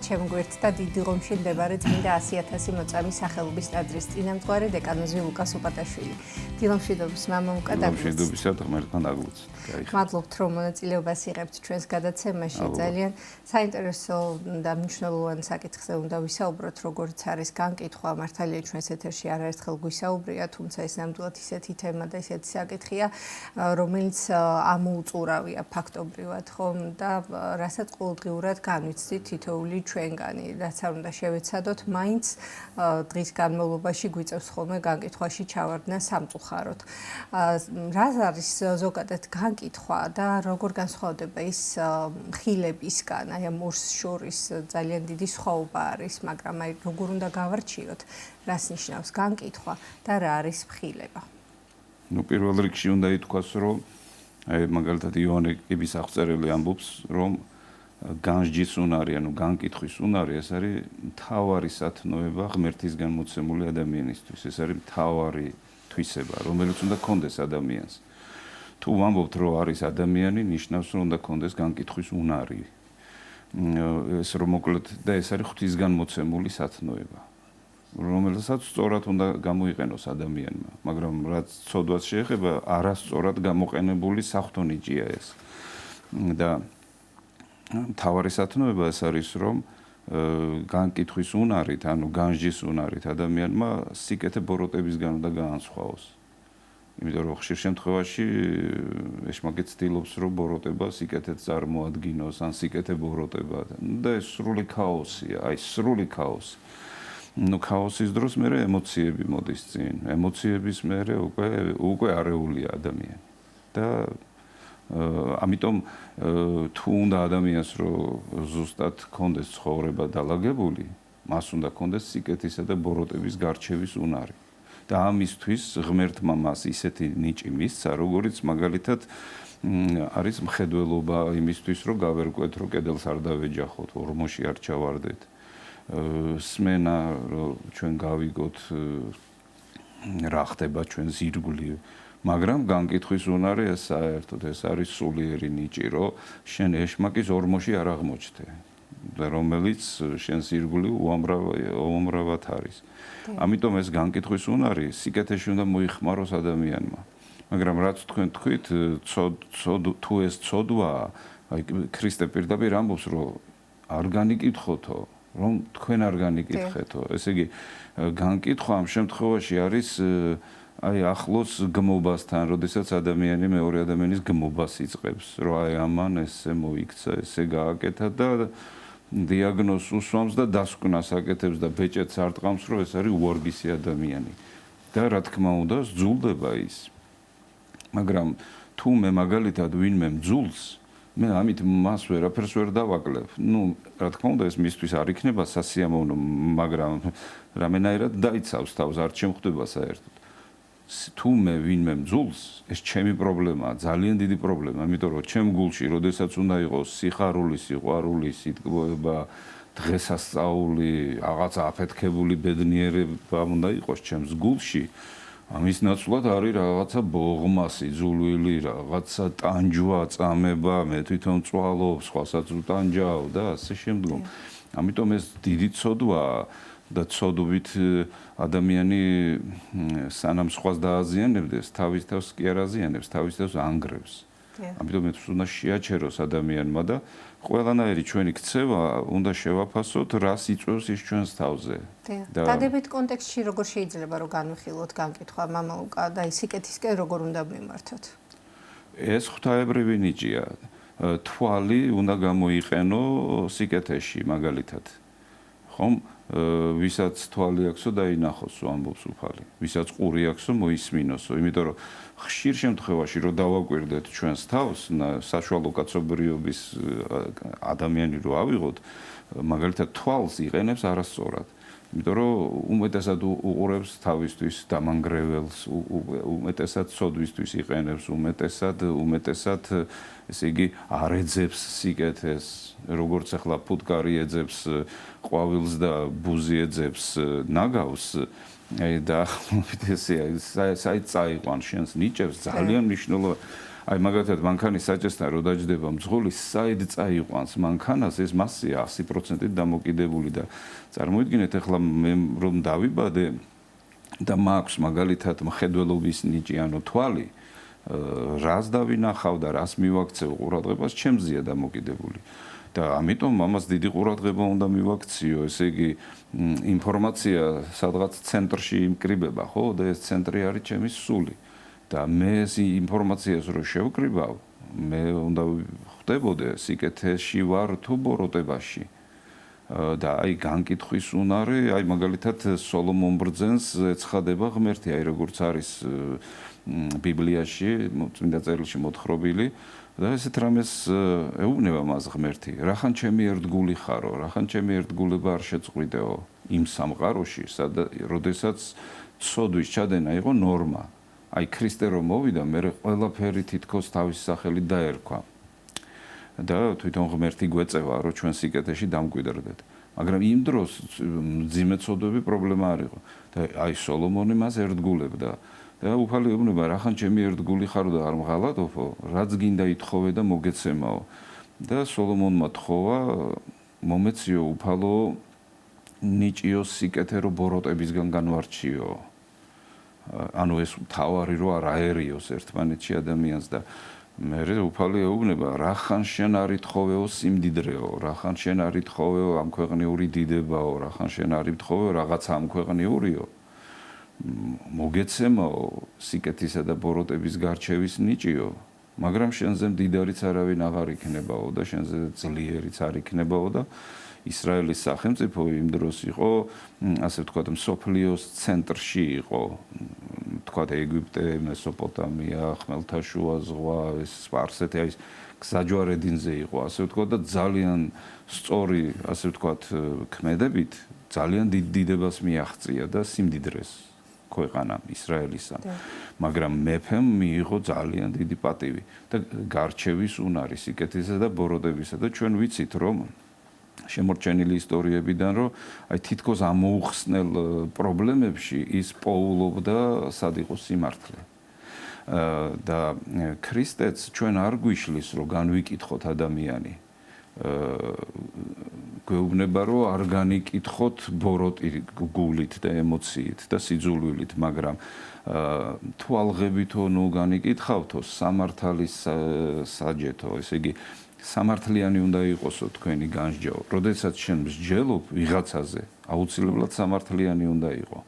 ჩემ გვერდს და დიდი ღომში მდებარე წმინდა 100.000 მოწამის სახელობის ტაძრის წინამძღვარი დეკანოზი ლუკას უპატაშვილი. დილომშვიდობის მამა უკა დაგვრჩით. დილომშვიდობისა ღმერთთან დაგვრჩით. მადლობთ რომ მონაწილეობას იღებთ ჩვენს გადაცემაში. ძალიან საინტერესო და მნიშვნელოვანი საკითხზე უნდა ვისაუბროთ, როგორც არის განკითხვა. მართალია ჩვენს ეთერში არაერთხელ გვისაუბრია, თუმცა ეს ნამდვილად ისეთი თემა და ისეთი საკითხია, რომელიც ამოუწურავია ფაქტობრივად, ხომ და რასაც ყოველდღიურად განვიცდით თითოეული ჩვენგანი, რაც არ უნდა შევეცადოთ, მაინც დღის განმავლობაში გვიწევს ხოლმე განკითხვაში ჩავარდნა სამწუხაროდ. რა არის ზოგადად განკითხვა და როგორ განსხვავდება ის ხილებისგან, აი ამ ორს შორის ძალიან დიდი სხვაობა არის, მაგრამ აი როგორ უნდა გავარჩიოთ, რას ნიშნავს განკითხვა და რა არის ხილება. პირველ რიგში უნდა ითქვას, რომ აი მაგალითად იოანე კიბის აღწერილი ამბობს, რომ განსჯის უნარი, ანუ განკითხვის უნარი, ეს არის მთავარი სათნოება ღმერთისგან მოცემული ადამიანისთვის. ეს არის მთავარი თვისება, რომელიც უნდა კონდეს ადამიანს. თუ ვამბობთ, რომ არის ადამიანი, ნიშნავს, რომ უნდა კონდეს განკითხვის უნარი. ეს რომ მოკლედ და ეს არის ღვთისგან მოცემული სათნოება, რომელსაც სწორად უნდა გამოიყენოს ადამიანმა, მაგრამ რაც ცოდვას შეეხება, არასწორად გამოყენებული საღვთო ნიჭია ეს. და მთავარი სათნოება ეს არის, რომ განკითხვის უნარით, ანუ განსჯის უნარით ადამიანმა სიკეთე ბოროტებისგან უნდა გაანსხვაოს. იმიტომ რომ ხშირ შემთხვევაში ეშმაკი ცდილობს, რომ ბოროტება სიკეთეთ წარმოადგინოს, ან სიკეთე ბოროტება და ეს სრული ქაოსია, აი სრული ქაოსი. ქაოსის დროს მერე ემოციები მოდის წინ. ემოციების მერე უკვე არეულია ადამიანი. და ამიტომ თუ უნდა ადამიანს რომ ზუსტად კონდეს ცხოვრება დალაგებული, მას უნდა კონდეს სიკეთისა და ბოროტების გარჩევის უნარი. და ამისთვის ღმერთმა მას ისეთი ნიჭი მისცა, როგორც მაგალითად არის მხედველობა იმისთვის, რომ გავერკვეთ, რომ კედელს არ დავეჯახოთ, ორმოში არ ჩავარდეთ. სმენა, რომ ჩვენ გავიგოთ რა ხდება ჩვენს ირგვლივ. მაგრამ განკითხვის უნარი ეს საერთოდ ეს არის სულიერი ნიჭი, რომ შენ ეშმაკის ორმოში არ აღმოჩნდე და რომელიც შენს ირგვლივ უამრავად არის. ამიტომ ეს განკითხვის უნარი სიკეთეში უნდა მოიხმაროს ადამიანმა. მაგრამ რაც თქვენ თქვით, თუ ეს ცოდვაა, აი ქრისტე პირდაპირ ამბობს, რომ არ განიკითხოთო, რომ თქვენ არ განიკითხეთო. ესე იგი, განკითხვა ამ შემთხვევაში არის აი ახლოს გმობასთან, როდესაც ადამიანი მეორე ადამიანის გმობას იწყებს, რომ აი ამან ესე მოიქცა, ესე გააკეთა და დიაგნოზს უსვამს და დასკვნას აკეთებს და ბეჭედს არ ტყამს, რომ ეს არის უვარგისი ადამიანი. და რა თქმა უნდა, ზძულდება ის. მაგრამ თუ მე მაგალითად ვინმე მძულს, მე ამით მას ვერაფერს ვერ დავაკლებ. რა თქმა უნდა, ეს მისთვის არ იქნება სასიამოვნო, მაგრამ რამენაირად დაიცავს თავს, არ შემხვდება საერთოდ. თუ მე ვინმე მძულს, ეს ჩემი პრობლემაა, ძალიან დიდი პრობლემა, იმიტომ რომ ჩემ გულში, როდესაც უნდა იყოს სიხარული, სიყვარული, სიტყვება, დღესასწაული, რაღაცა აფეთქებული ბედნიერება უნდა იყოს ჩემს გულში, ამის ნაცვლად არის რაღაცა ბოღმა, სიძულვილი, რაღაცა ტანჯვა, წამება, მე თვითონ წვალობ, სხვასაც უტანჯავ და ასე შემდგომ. ამიტომ ეს დიდი ცოდვაა. და ცოდვით ადამიანი სანამ სხვას დააზიანებდეს, თავის თავს კი არ აზიანებს, თავის თავს ანგრევს. ამიტომ ეს უნდა შეაჩეროს ადამიანმა და ყველანაირი ჩვენი ქცევა უნდა შევაფასოთ, რას იწვევს ის ჩვენს თავზე. დადებით კონტექსტში როგორ შეიძლება რომ განვიხილოთ განკითხვა მამა უკა და სიკეთისკენ როგორ უნდა მიმართოთ? ეს ღვთაებრივი ნიჭია. თვალი უნდა გამოიყენო სიკეთეში მაგალითად. ხომ? ვისაც თვალი აქვსო დაინახოსო, ამბობს უფალი. ვისაც ყური აქვსო, მოისმინოსო. იმიტომ რომ ხშირ შემთხვევაში რომ დავაკვირდეთ ჩვენს თავს, საშუალო კაცობრიობის ადამიანი რო ავიღოთ, მაგალითად თვალს იყენებს არასწორად. იმიტომ რომ უმეტესად უყურებს თავისთვის დამანგრეველს, უმეტესად ცოდვისთვის იყენებს, უმეტესად ესე იგი არ ეძებს სიკეთეს, როგორც ახლა ფუტკარი ეძებს ყვავილს და ბუზი ეძებს ნაგავს, და ესეა საით წაიყვან შენს ნიჭებს ძალიან მნიშვნელოვანი. აი მაგალითად მანქანის საჭესთან რო დაჯდება მძღოლი, საიდ წაიყვანს მანქანას, ეს მასია 100%-ით დამოკიდებული და წარმოიდგინეთ ახლა მე რომ დავიბადე და მაქვს მაგალითად მხედველობის ნიჭი, ანუ თვალი, რას დავინახავ და რას მივაქცევ ყურადღებას, ჩემზეა დამოკიდებული. და ამიტომ ამას დიდი ყურადღება უნდა მივაქციო, ესე იგი ინფორმაცია სადღაც ცენტრში იმკრიბება, ხო? და ეს ცენტრი არის ჩემი სული. და მე ეს ინფორმაციას რო შევკრიბავ, მე უნდა ხვდებოდე სიკეთეში ვარ თუ ბოროტებაში. და აი განკითხვის უნარი, აი მაგალითად სოლომონ ბრძენს ეცხადება ღმერთი, აი როგორც არის ბიბლიაში, წმინდა წერილში მოთხრობილი და ესეთ რამეს ეუბნება მას ღმერთი. რახან ჩემი ერთგული ხარო, რახან ჩემი ერთგულება არ შეწყვიტეო იმ სამყაროში, როდესაც ცოდვის ჩადენა იყო ნორმა. აი ქრისტე რომ მოვიდა, მე ყველაფერი თითქოს თავის სახელით დაერქვა. და თვითონ ღმერთი გვეწევა, რომ ჩვენ სიკეთეში დამკვიდრდეთ. მაგრამ იმ დროს მძიმე ცოდვები პრობლემა არ იყო. და აი სოლომონი მას ერთგულებდა. და უფალი ეუბნება, რახან ჩემი ერთგული ხარო და არ მღალატობო, რაც გინდა ითხოვე და მოგეცემაო. და სოლომონმა თხოვა, მომეციო უფალო, ნიჭიო სიკეთე რო ბოროტებისგან განვარჩიო. ანუ ეს თავარი რო არ აერიოს ერთმანეთში ადამიანს და მე უფალი ეუბნება, რახან შენ არ ითხოვეო სიმდიდრეო, რახან შენ არ ითხოვეო ამ ქვეყნიური დიდებაო, რახან შენ არ ითხოვეო რაღაცა ამ ქვეყნიურიო. მოგეცემაო სიკეთისა და ბოროტების გარჩევის ნიჭიო, მაგრამ შენზე მდიდარიც არავინ აღარ იქნებაო და შენზე ძლიერიც არ იქნებაო და ისრაელის სახელმწიფო იმ დროს იყო, ასე ვთქვათ, მსოფლიოს ცენტრში იყო, ვთქვათ, ეგვიპტე, მესოპოტამია, ხმელთაშუა ზღვა, ეს სპარსეთი, აი გზაჯვარედინზე იყო, ასე ვთქვათ და ძალიან სწორი, ასე ვთქვათ, ქმედებით ძალიან დიდ დიდებას მიაღწია და სიმდიდრეს ქვეყანამ ისრაელისა. მაგრამ მეფემ მიიღო ძალიან დიდი პატივი და გარჩევის უნარი სიკეთისა და ბოროტებისა და ჩვენ ვიცით რომ შემორჩენილი ისტორიებიდან რომ აი თითქოს ამოუხსნელ პრობლემებში ის პოულობდა სად იყო სიმართლე. და ქრისტეც ჩვენ არ გვიშლის რომ განვიკითხოთ ადამიანი. გვეუბნება რომ არ განიკითხოთ ბოროტი გულით და ემოციით და სიძულვილით, მაგრამ თვალღებითო ნუ განიკითხავთო სამართალის საჯეთო, ესე იგი სამართლიანი უნდა იყოსო თქვენი განსჯაო. როდესაც შენ მსჯელობ ვიღაცაზე, აუცილებლად სამართლიანი უნდა იყო.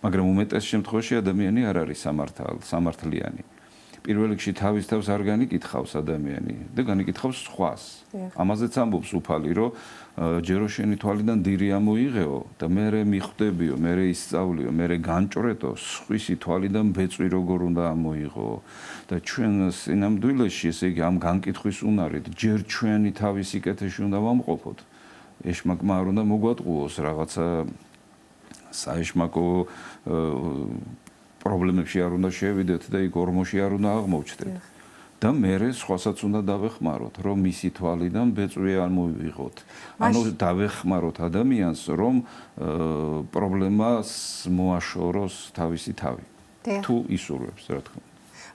მაგრამ უმეტეს შემთხვევაში ადამიანი არ არის სამართლიანი. პირველ რიგში თავის თავს არ განიკითხავს ადამიანი და განიკითხავს სხვას. ამაზეც ამბობს უფალი, რომ ჯერო შენი თვალიდან დირი ამოიღეო და მე მიხვდებიო, მე ისწავლიო, მე განჭრეტო, სხვისი თვალიდან ბეწვი როგორ უნდა ამოიღო. და ჩვენ სინამდვილეში, ესე იგი, ამ განკითხვის უნარით, ჯერ ჩვენი თავის სიკეთეში უნდა ვამყოფოთ. ეშმაკმა არ უნდა მოგვატყუოს რაღაცა საეშმაკო პრობლემებში არ უნდა შევიდეთ და იქ ორმოში არ უნდა აღმოჩნდეთ. და მერე სხვასაც უნდა დავეხმაროთ, რომ მისი თვალიდან ბეწვი არ მოვიღოთ. ანუ დავეხმაროთ ადამიანს, რომ პრობლემას მოაშოროს თავისი თავი. თუ ისურვებს, რა თქმა უნდა.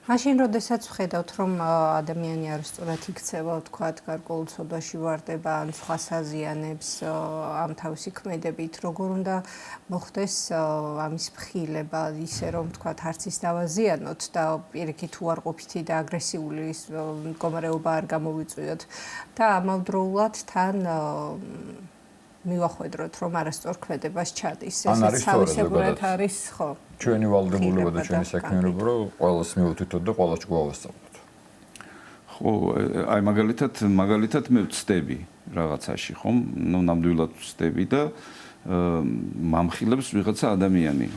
მაშინ, როდესაც ვხედავთ, რომ ადამიანი არასწორად იქცევა, თქვათ, გარკვეულ ცოდვაში ვარდება, ან სხვას აზიანებს ამ თავისი ქმედებით, როგორ უნდა მოხდეს ამის მხილება, ისე რომ, თქვათ, არც ის დავაზიანოთ და პირიქით უარყოფითი და აგრესიული მდგომარეობა არ გამოვიწვიოთ და ამავდროულად თან მივახვედროთ, რომ არასწორ ქმედებას ჩადის. ესეც თავისებურად არის, ხო. ჩვენი ვალდებულება და ჩვენი საქმიანობა, რომ ყველას მივუთითოთ და ყველას გვავასწავლოთ. ხო, აი მაგალითად მე ვწდები რაღაცაში, ხომ? ნუ ნამდვილად ვწდები და მამხილებს ვიღაცა ადამიანი.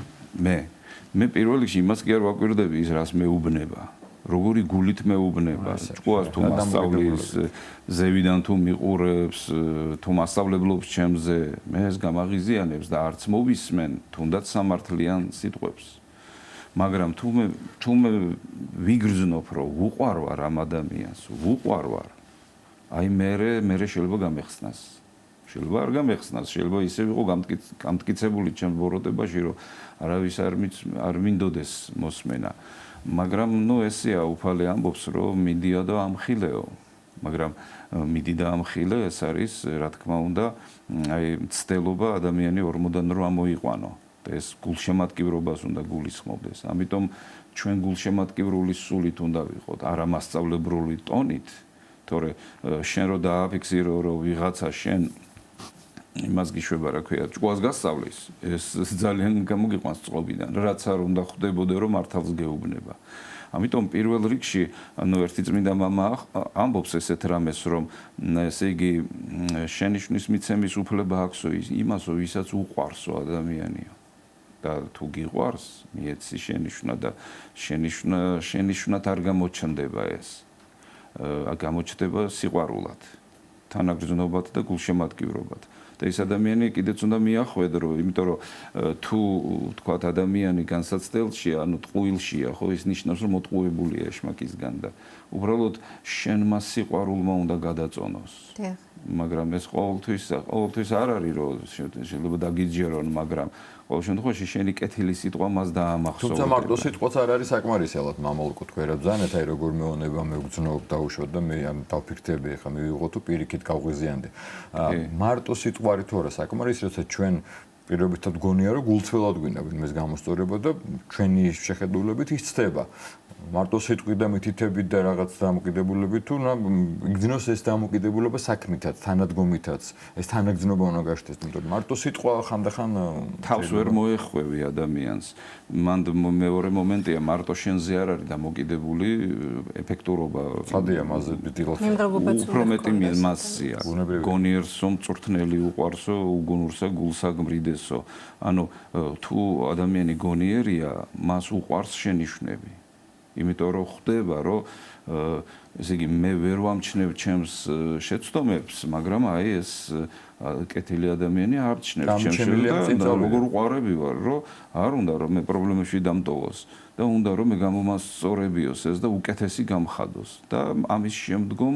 მე პირველ რიგში იმას კი არ ვაკვირდები ის რას მეუბნება. როგორი გულით მეუბნება, ჭკუას თუ მასწავლის, ზევიდან თუ მიყურებს, თუ მასწავლებლობს ჩემზე, მე ეს გამაღიზიანებს და არც მოვისმენ, თუნდაც სამართლიან სიტყვებს. მაგრამ თუ მე ვიგრძნობ, რომ უყვარ ვარ ამ ადამიანს, აი მე შეიძლება გამეხსნას. შეიძლება არ გამეხსნას, შეიძლება ისე ვიყო გამტკიცებული ჩემს ბოროტებაში, რომ არავის არ მინდოდეს მოსმენა. მაგრამ ესეა უფალი ამბობს, რომ მიდია და ამხილეო. მაგრამ მიდი და ამხილე ეს არის, რა თქმა უნდა, ცდელობა ადამიანი ორმოდან რომ ამოიყვანო. ეს გულშემატკივრობას უნდა გულისხმობდეს. ამიტომ ჩვენ გულშემატკივრული სულით უნდა ვიყოთ, არა მასწავლებლური ტონით, თორე შენ რო დააფიქსირო, რომ ვიღაცა შენ იმას გიშვება, რა ქვია, ჭკუას გასწავლის, ეს ძალიან გამოგიყვანს წყობიდან, რაც არ უნდა ხვდებოდე, რომ მართალს გეუბნება. ამიტომ პირველ რიგში, ერთი წმინდა მამა ამბობს ესეთ რამეს, რომ ესე იგი შენიშვნის მიცემის უფლება აქვსო იმასო, ვისაც უყვარსო ადამიანიო. და თუ გიყვარს, მიეცი შენიშვნა და შენიშვნად არ გამოჩნდება ეს. გამოჩნდება სიყვარულად, თანაგრძნობად და გულშემატკივრობად. და ეს ადამიანი კიდეც უნდა მიახვედრო, იმიტომ რომ თუ თქვათ ადამიანი განსაცდელშია, ანუ ტყუილშია, ხო, ის ნიშნავს, რომ მოტყუებულია ეშმაკისგან და უბრალოდ შენმა სიყვარულმა უნდა გადაწონოს. მაგრამ ეს ყოველთვის არ არის, რომ შეიძლება დაგიჯერონ, მაგრამ ყოველ შემთხვევაში შენი კეთილი სიტყვა მას დაამახსოვრდება. თუმცა მარტო სიტყვაც არ არის საკმარისელად მამალკო თქვერა ბზანეთ, აი როგორ მეონება მეგრძნობ დაუშვოთ და მე ამ დავფიქრდები, ხა მივიღო თუ პირიქით გავღვიზიანდი. მარტო სიტყვარი თუ არა საკმარის, როცა ჩვენ პირობითად გონია, რომ გულწრფელად გვინდა ვინმეს გამოსწორება და ჩვენი შეხედულებით ის ცდება. მარტო სიტყვით და მითითებით და რაღაც დამოკიდებულებით თუ იგრძნოს ეს დამოკიდებულება საქმითაც, თანადგომითაც, ეს თანაგრძნობა უნდა გაშთეს, იმიტომ რომ მარტო სიტყვა ხანდახან თავს ვერ მოეხვევი ადამიანს. მან მეორე მომენტია, მარტო შენზე არ არის დამოკიდებული ეფექტურობა. სადია მასზე დილოს. უფრო მეტი მასია. გონიერსო, მწვრთნელი უყვარსო, უგუნურსა, გულსა გმრიდესო. ანუ თუ ადამიანი გონიერია, მას უყვარს შენიშვნები. იმიტომ რომ ხვდება, რომ ესე იგი მე ვერ ვამჩნევ ჩემს შეცდომებს, მაგრამ აი ეს კეთილი ადამიანი არჩნევს ჩემს შეცდომებს და როგორ უყარები ვარ, რომ არ უნდა რომ მე პრობლემებში დამტოვოს და უნდა რომ მე გამომასწორებიოს ეს და უკეთესი გამხადოს და ამის შემდგომ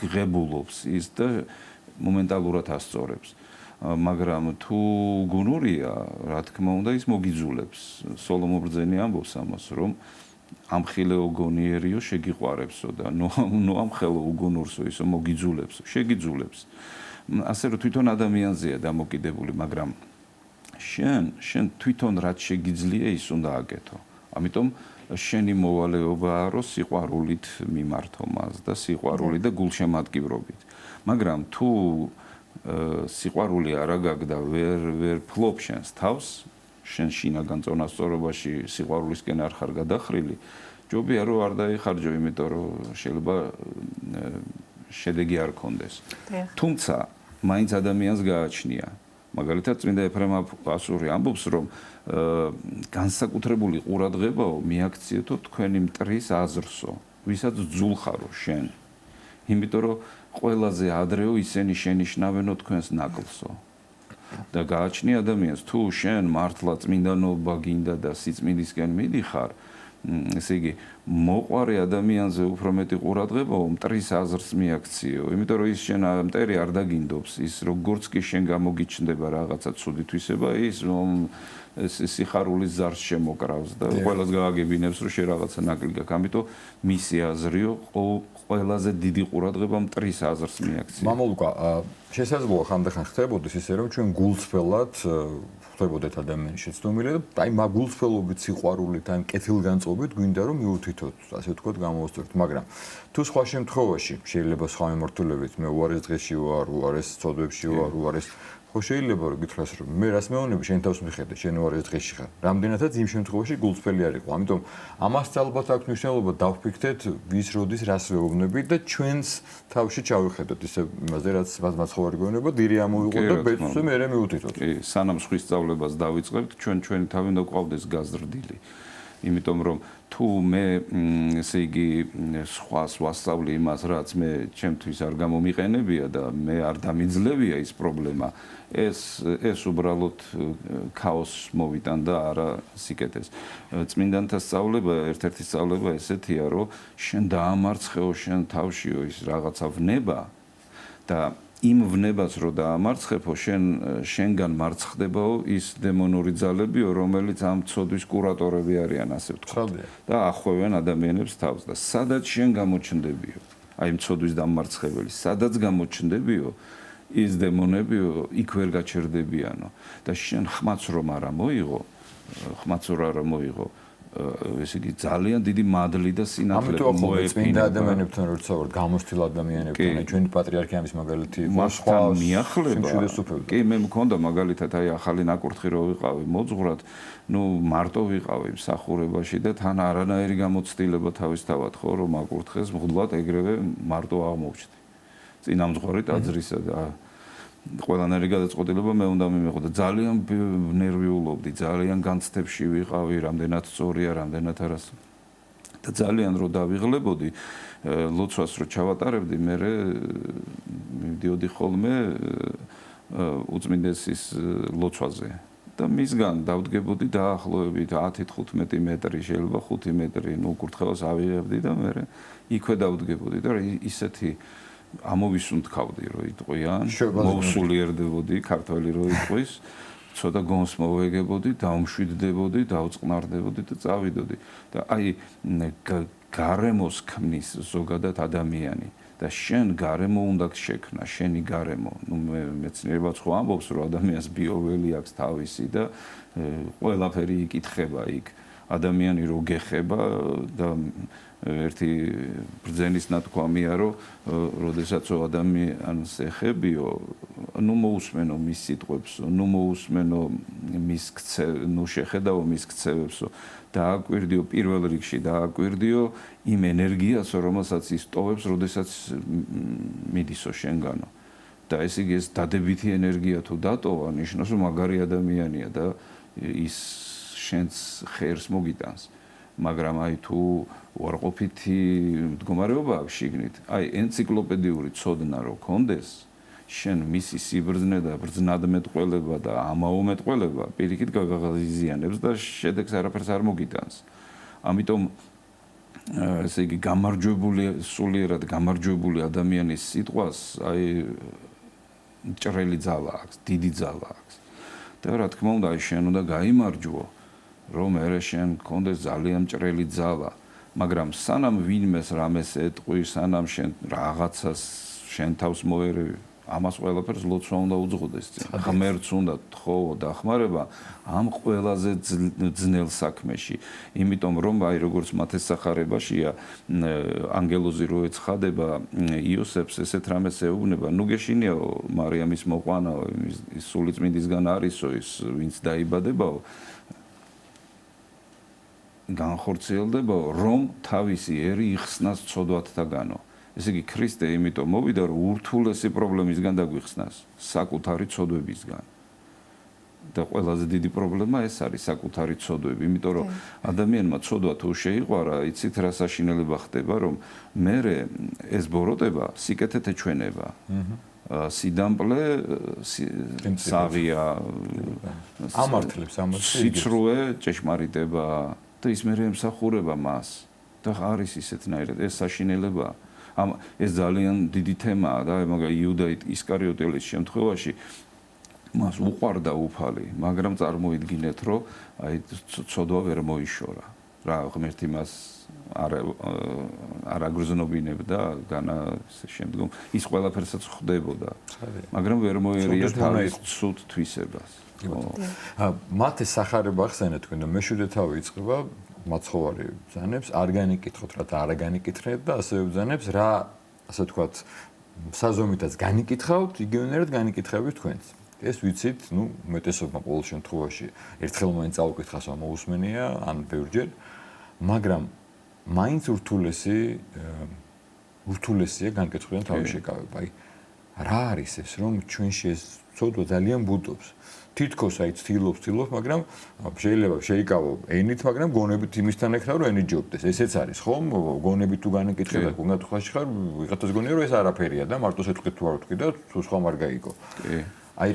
ღებულობს ის და მომენტალურად ასწორებს. მაგრამ თუ გუნურია, რა თქმა უნდა ის მოგიძულებს. სოლომონ ბრძენი ამბობს ამას, რომ ამხილეო გონიერიო შეგიყვარებსო და ნუ ამხელო უგუნურსო ისო მოგიძულებსო, შეგიძულებს. ასე რომ თვითონ ადამიანზეა დამოკიდებული, მაგრამ შენ თვითონ რაც შეგიძლია ის უნდა აკეთო. ამიტომ შენი მოვალეობაა, რომ სიყვარულით მიმართო მას და სიყვარული და გულშემატკივრობით. მაგრამ თუ სიყვარული არ აგაგ და ვერ ფლობ შენს თავს, შენ შინაგან წონასწორობაში სიყვარულისკენ არ ხარ გადახრილი, ჯობია რომ არ დაიხარჯო, იმიტომ რომ შეიძლება შედეგი არ კონდეს. თუმცა მაინც ადამიანს გააჩნია. მაგალითად წმინდა ეფრემ ასური ამბობს, რომ განსაკუთრებული ყურადღებაო მიაქციეთო თქვენი მტრის აზრსო, ვისაც ძულხარო შენ. იმიტომ რომ ყველაზე ადრეო ისინი შენიშნავენო თქვენს ნაკლსო. და გააჩნია ადამიანს, თუ შენ მართლა წმინდანობა გინდა და სიწმინდისკენ მიდიხარ, ესე იგი მოყვარე ადამიანზე უფრო მეტი ყურადღებაო მტრის აზრს მიაქციო, იმიტომ რომ ის შენ მტერი არ დაგინდობს, ის როგორც კი შენ გამოგიჩნდება რაღაცა ცუდი თვისება, ის სიხარულის ზარს შემოკრავს და ყველას გააგებინებს, რომ შენ რაღაცა ნაკლი გაქვს. ამიტომ მისი აზრიო ყველაზე დიდი ყურადღება მტრის აზრს მიაქცია. მამულკა, შესაძლოა ხანდახან ხდებოდეს ისე, რომ ჩვენ გულწრფელად ხდებოდეთ ადამიანის შეცდომილი და აი მაგ გულწრფელობით, სიყვარულით, აი კეთილგანწყობით გვინდა რომ მიუთითოთ, ასე ვთქვათ, გამოვასწოროთ, მაგრამ თუ სხვა შემთხვევაში შეიძლება სხვა მიმართულებით მე უარეს დღეში ვარ, უარეს ცოდვებში ვარ, უარეს ხო შეიძლება რომ გითხრას რომ მე რას მეუბნები შენ თავს მიხედე, შენ უარეს დღეში ხარ. რამდენადაც იმ შემთხვევაში გულწრფელი არ იყო. ამიტომ ამას ალბათ აქვს მნიშვნელობა დავფიქრდეთ ვის როდის რას ვეუბნები და ჩვენს თავში ჩავიხედოთ ისე იმაზე რაც მაცხოვარი გეუბნება, დირი ამოვიყო და ბეწვზე მერე მიუთითოთ. კი, სანამ სხვის სწავლებას დავიწყებთ, ჩვენი თავი უნდა გვყავდეს გაზრდილი. იმიტომ რომ თუ მე ესე იგი სხვას ვასწავლი იმას, რაც მე ჩემთვის არ გამომიყენებია და მე არ დამიძლევია ის პრობლემა, ეს უბრალოდ ქაოსს მოვიტან და არა სიკეთეს. წმინდანთა სწავლება, ერთ-ერთი სწავლება ესეთია, რომ შენ დაამარცხეო შენ თავშიო ის რაღაცა ვნება და იმ ვნებას რო დაამარცხებო, შენგან მარცხდებაო ის დემონური ძალებიო, რომელიც ამ ცოდვის კურატორები არიან, ასე ვთქვათ. და ახვევენ ადამიანებს თავს და სადაც შენ გამოჩნდებიო, აი იმ ცოდვის დამარცხებელი, სადაც გამოჩნდებიო, ის დემონებიო იქ ვერ გაჩერდებიანო და შენ ხმაც რომ არ მოიღო, ესე იგი ძალიან დიდი მადლი და სინათლე მოეფინა. წმინდა ადამიანებთან როცა ვარ, გამოსtildeულ ადამიანებთან, ჩვენი პატრიარქი ამის მაგალითი სხვა მიახლება. კი, მე მქონდა მაგალითად აი ახალი ნაკურთხი რო ვიყავი მოძღვრად, მარტო ვიყავი მსახურებაში და თან არანაირი გამოცდილება თავისთავად ხო რომ აკურთხეს, მღვდლად ეგრევე მარტო აღმოჩნდი. წინამძღვარი ტაძრისა და ყველანაირი გადაწყვეტილება მე უნდა მიმეღო და ძალიან ნერვიულობდი, ძალიან განცდებში ვიყავი, რამდენად სწორია, რამდენად არას. და ძალიან რო დავიღლებოდი, ლოცვას რო ჩავატარებდი, მე მივდიოდი ხოლმე უწმინდესის ლოცვაზე. და მისგან დავდგებოდი დაახლოებით 10-15 მეტრი, შეიძლება 5 მეტრი, კურთხევას ავიღებდი და მე იქვე დავდგებოდი და ისეთი ამოვისუნთქავდი რომ იტყვიან, მოვსულიერდებოდი, ქართველი რო იტყვის, ცოტა გონს მოვეგებოდი, დავმშვიდდებოდი, დავწყნარდებოდი და წავიდოდი. და აი გარემოს ქმნის ზოგადად ადამიანი და შენ გარემო უნდა შექმნა, შენი გარემო. მეცნიერებაც ხო ამბობს, რომ ადამიანს ბიოველი აქვს თავისი და ყველაფერი იკითხება იქ. ადამიანი რო გეხება და ერთი ბრძენის ნათქვამია, რომ როდესაც ადამიანს ეხებიო, მოусმენო მის სიტყვებსო, მოусმენო მის შეხედავო მის ქცევებსო, დააკვირდიო პირველ რიგში, დააკვირდიო იმ ენერგიასო, რომელსაც ის ტოვებს, როდესაც მიდისო შენგანო. და ესე იგი ეს დადებითი ენერგია თუ დატოვა, ნიშნავს, რომ მაგარი ადამიანია და ის შენს ხერს მოგიტანს. მაგრამ აი თუ უარყოფითი მდგომარეობა აქვს შიგნით, აი ენციკლოპედიური ცოდნა რო კონდეს, შენ მისი სიბრძნე და ბრძნადმეტყველება და ამაუმეტყველება პირიქით გაგაზიანებს და შედეგს არაფერს არ მოგიტანს. ამიტომ ესე იგი სულიერად გამარჯვებული ადამიანის სიტყვას აი მჭრელი ძალა აქვს, დიდი ძალა აქვს. და რა თქმა უნდა, აი შენ უნდა გაიმარჯვო, რომ ერე შენ გქონდეს ძალიან მჭრელი ძალა, მაგრამ სანამ ვინმეს რამეს ეტყვი, სანამ შენ რაღაცას შენ თავს მოერევი, ამას ყველაფერს ლოცვა უნდა უძღოდეს. ღმერთს უნდა თხოვო დახმარება ამ ყველაზე ძნელ საქმეში. იმიტომ რომ აი როგორც მათეს სახარებაშია ანგელოზი რო ეცხადება იოსებს ესეთ რამეს ეუბნება, ნუ გეშინიაო მარიამის მოყვანაო, ის სულიწმინდისგან არისო, ის ვინც დაიბადებაო, განხორციელდებაო, რომ თავისი ერი იხსნას ცოდვათთაგანო. ესე იგი ქრისტე იმიტომ მოვიდა, რომ ურთულესი პრობლემისგან დაგვიხსნას, საკუთარი ცოდვებისგან. და ყველაზე დიდი პრობლემა ეს არის საკუთარი ცოდვები, იმიტომ რომ ადამიანმა ცოდვა თუ შეიყვარა, იცით რა საშინელება ხდება, რომ მე ეს ბოროტება სიკეთეთ ეჩვენება. სიდამპლე საღია ამართლებს სიცრუე ჭეშმარიტება და ის მე ემსახურება მას და არის ისეთნაირად ეს საშინელება. ეს ძალიან დიდი თემაა და მაგალითად იუდა ისკარიოტელის შემთხვევაში მას უყვარდა უფალი, მაგრამ წარმოიდგინეთ, რომ აი ცოდვა ვერ მოიშორა. რა ღმერთი მას არ აგრძნობინებდა, განა შემდგომ ის ყველაფერსაც ხვდებოდა. მაგრამ ვერ მოერია თავის ცუდ თვისებას. მათეს სახარება ახსენეთ თქვენ და მეშვიდე თავი იწყება მაცხოვარი ბრძანებს, არ განიკითხოთ რა და არ განიკითხეთ და ასევე ბრძანებს რა, ასე ვთქვათ, საზომითაც განიკითხავთ, იგივენერად განიკითხებით თქვენც. ეს ვიცით, უმეტესობა ყოველ შემთხვევაში ერთხელ მაინც წაუკითხავს ამ მოусმენია, ან ბევრჯერ, მაგრამ მაინც ურთულესია განკითხულიდან თავის შეკავება. აი, რა არის ეს, რომ ჩვენში ეს ცოდვა ძალიან ბუდობს. თითქოს აი ცდილობს, მაგრამ შეიძლება შეიკავო ენით, მაგრამ გონებით იმისთან ეხება, რომ ენი ჯობდეს. ესეც არის, ხო? გონებით თუ განეკითხება, გონად ხვალში ხარ, ვიღაცას გონია, რომ ეს არაფერია და მარტო სიტყვით თუ არ ვთქვი და თუ სხვა არ გაიგო. აი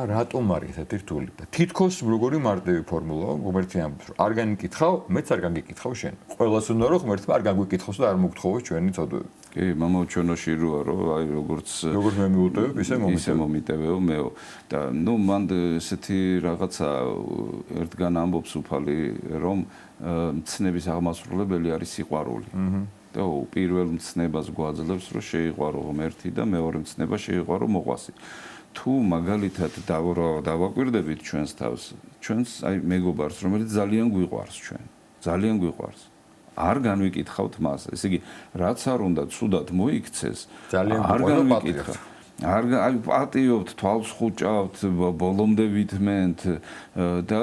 რატომ არის ესეთი რთული და თითქოს როგორი მარტივი ფორმულა, ღმერთი ამბობს, რომ არ განიკითხავ, მეც არ განიკითხავ შენ. ყველას უნდა რომ ღმერთმა არ გაგვიკითხოს და არ მოგთხოვოს ჩვენი ცოდვები. კი, მომაჩვენოში როა, რომ აი როგორც მე მიუტევებ, ისე მომიტევეო მეო და ნუ მან ესეთი რაღაცა ერთგან ამბობს უფალი, რომ მცნების აღმასრულებელი არის სიყვარული. და პირველ მცნებას გვაძლევს, რომ შეიყვარო ღმერთი და მეორე მცნება შეიყვარო მოყვასი. თუ მაგალითად დავაკვირდებით ჩვენს თავს, ჩვენს აი მეგობარს, რომელიც ძალიან გვიყვარს ჩვენ, ძალიან გვიყვარს. არ განვიკითხავთ მას. ესე იგი, რაც არ უნდა ცუდად მოიქცეს, არ განვიკითხავთ. არ პატიობთ, თვალს ხუჭავთ, ბოლომდე ვითმენთ და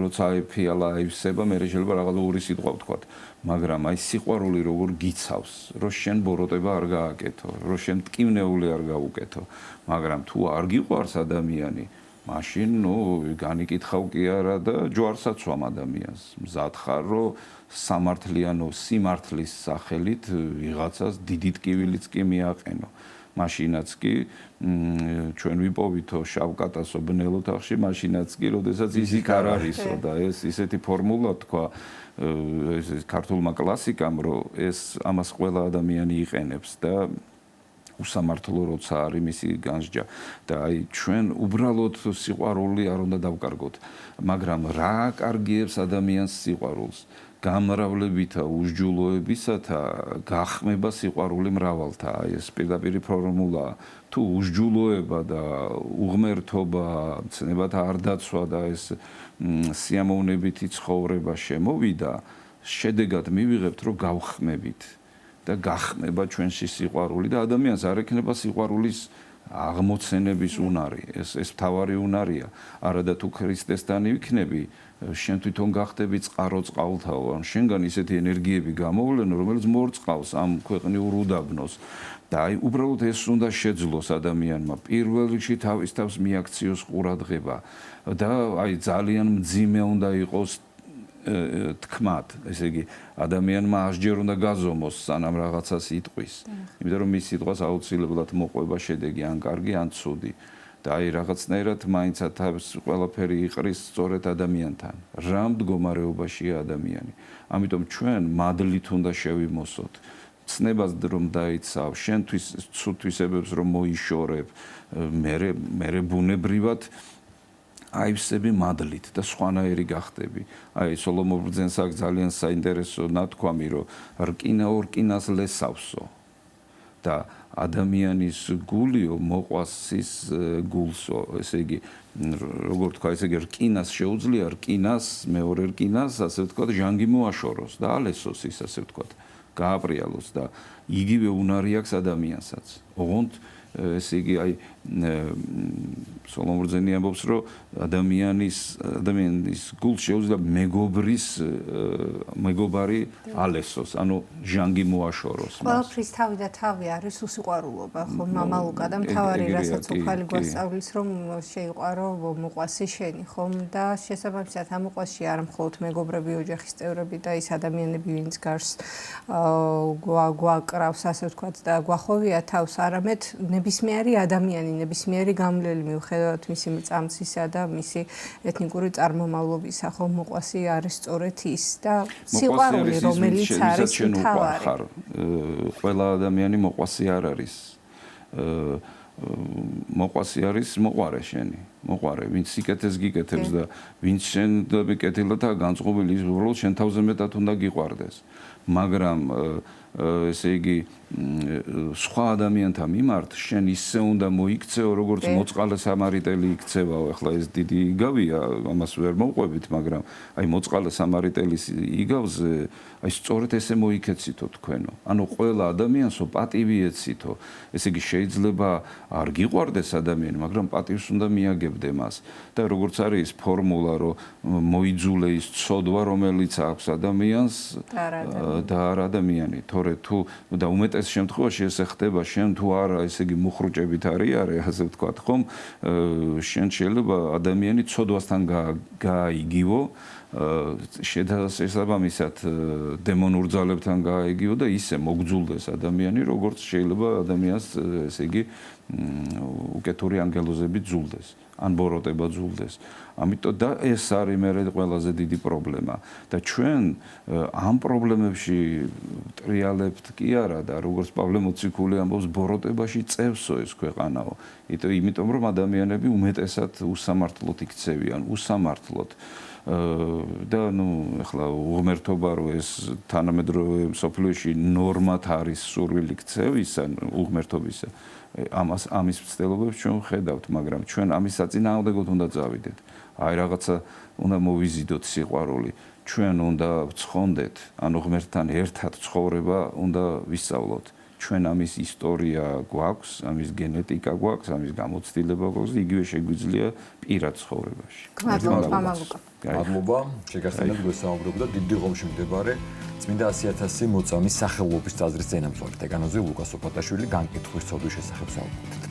როცა აი ფიალა აივსება, მე შეიძლება რაღაც ორი სიტყვა ვთქვათ. მაგრამ აი სიყვარული როგორ გიცავს, რომ შენ ბოროტება არ გააკეთო, რომ შენ მტკივნეული არ გაუკეთო. მაგრამ თუ არ გიყვარს ადამიანი, მაშინ ნუ განიკითხავ კი არა და ჯვარსაც ვამ ადამიანს. მზად ხარ, რომ სამართლიანო სიმართლის სახელით ვიღაცას დიდი ტკივილიც კი მიაყენო. მაშინაც კი ჩვენ ვიპოვითო შავკატასო ბნელო თახში, მაშინაც კი, როდესაც ის იქ არ არისო და ეს ისეთი ფორმულა თქვა ეს ქართულმა კლასიკამ, რომ ეს ამას ყველა ადამიანი იყენებს და უსამართლო როცა არის მისი განსჯა და აი ჩვენ უბრალოდ სიყვარული არ უნდა დავკარგოთ, მაგრამ რა კარგიებს ადამიანს სიყვარულს? გამრავლებითა უსჯულოებისათა გახმება სიყვარული მრავალთა. ეს პირდაპირი ფორმულაა. თუ უსჯულოება და უღმერთობა, მცნებათა არ დაცვა და ეს სიამოვნებითი ცხოვრება შემოვიდა, შედეგად მივიღებთ, რომ გავხმებით და გახმება ჩვენში სიყვარული და ადამიანს არ ექნება სიყვარულის აღმოცენების უნარი. ეს მთავარი უნარია. არადა თუ ქრისტესთან ვიქნები, შენ თვითონ გახდები წყარო წყალთაო, ან შენგან ისეთი ენერგიები გამოვლენო, რომელიც მორწყავს ამ ქვეყნიურ უდაბნოს. და აი უბრალოდ ეს უნდა შეძლოს ადამიანმა. პირველ რიგში თავის თავს მიაქციოს ყურადღება და აი ძალიან მძიმე უნდა იყოს თქმად, ესე იგი ადამიანმა ასჯერ უნდა გაზომოს სანამ რაღაცას იტყვის. იმიტომ რომ მის სიტყვას აუცილებლად მოყვება შედეგი, ან კარგი, ან ცუდი. და აი რაღაცნაირად მაინც თავს ყველაფერი იყრის სწორედ ადამიანთან. რა მდგომარეობაშია ადამიანი. ამიტომ ჩვენ მადლით უნდა შევიმოსოთ. ცნებას რომ დაიცავ, შენთვის ცუდ თვისებებს რომ მოიშორებ, მე ბუნებრივად აივსები მადლით და სხვანაირი გახდები. აი სოლომონ ბრძენს აქვს ძალიან საინტერესო ნათქვამი, რომ რკინა ორკინას ლესავსო და ადამიანის გულიო მოყვასის გულსო. ესე იგი, როგორ თქვა, ესე იგი რკინას შეუძლია რკინას, მეორე რკინას, ასე ვთქვათ, ჟანგი მოაშოროს და ალესოს ის, ასე ვთქვათ, გააბრიალოს და იგივე უნარი აქვს ადამიანსაც. ოღონდ ესე იგი აი სოლომონ ბრძენი ამბობს, რომ ადამიანის გულს შეუძლია მეგობარი ალესოს, ანუ ჟანგი მოაშოროს. ყველაფრის თავი და თავი არის უსიყვარულობა, ხო, მამალუკა და მთავარი რასაც უფალი გვასწავლის, რომ შეიყვარო მოყვასი შენი, ხომ და შესაბამისად ამ მოყვასში არ მხოლოდ მეგობრები, ოჯახის წევრები და ის ადამიანები, ვინც გარს გვაკრავს, ასე ვთქვათ და გვახოვია თავს, არამედ ნებისმიერი ადამიანი, ნებისმიერი გამლელი მიუხედავად მისი მრწამსისა და მისი ეთნიკური წარმომავლობისა, ხო, მოყვასი არის სწორედ ის და სიყვარული, რომელიც არის მთავარი. ყველა ადამიანი მოყვასი არ არის. მოყვასი არის მოყვარე შენი, მოყვარე, ვინც სიკეთეს გიკეთებს და ვინც შენ კეთილადაა განწყობილი, ის უბრალოდ შენ თავზე მეტად უნდა გიყვარდეს. მაგრამ ესე იგი სხვა ადამიანთა მიმართ შენ ისე უნდა მოიქცეო, როგორც მოწყალე სამარიტელი იქცევაო. ახლა ეს დიდი იგავია, ამას ვერ მოვყვებით, მაგრამ აი მოწყალე სამარიტელის იგავზე აი სწორედ ესე მოიქეცითო თქვენო. ანუ ყველა ადამიანსო პატივი ეცითო. ესე იგი შეიძლება არ გიყვარდეს ადამიანი, მაგრამ პატივს უნდა მიაგებდე მას. და როგორც არის ფორმულა, რომ მოიძულე ის ცოდვა, რომელიც აქვს ადამიანს და არ ადამიანი. თორე თუ და უმეტეს შემთხვევაში ესე ხდება, შენ თუ არა, ესე იგი მუხრუჭებით არიარე, ასე ვთქვათ, ხომ? შენ შეიძლება ადამიანი ცოდვასთან გააიგივო, შესაბამისად დემონურ ძალებთან გააიგივო და ისე მოგძულდეს ადამიანი, როგორც შეიძლება ადამიანს, ესე იგი უკეთური ანგელოზებით ძულდეს. ან ბოროტება ძულდეს. ამიტომ და ეს არის მე ყველაზე დიდი პრობლემა და ჩვენ ამ პრობლემებში ტრიალებთ კი არა და როგორც პავლე მოციქული ამბობს ბოროტებაში წევსო ეს ქვეყანაო. იმიტომ რომ ადამიანები უმეტესად უსამართლოდ იქცევიან, უსამართლოდ და ახლა უღმერთობა რო ეს თანამედროვე მსოფლიოში ნორმად არის სურვილი ქცევისა, უღმერთობისა. ამის მცდელობებს ჩვენ ხედავთ, მაგრამ ჩვენ ამის საწინააღმდეგოდ უნდა წავიდეთ. აი რაღაცა უნდა მოვიზიდოთ სიყვარული. ჩვენ უნდა ვცხონდეთ, ანუ ღმერთთან ერთად ცხოვრება უნდა ვისწავლოთ. ჩვენ ამის ისტორია გვაქვს, ამის გენეტიკა გვაქვს, ამის გამოცდილება გვაქვს და იგივე შეგვიძლია პირად ცხოვრებაში. მადლობა, შეგახსენებთ გვესაუბრებოდა დიდი ღომში მდებარე წმინდა 100.000 მოწამის სახელობის ტაძრის წინამძღვარი დეკანოზი ლუკას ოპატაშვილი განკითხვის ცოდვის შესახებ საუბრობთ.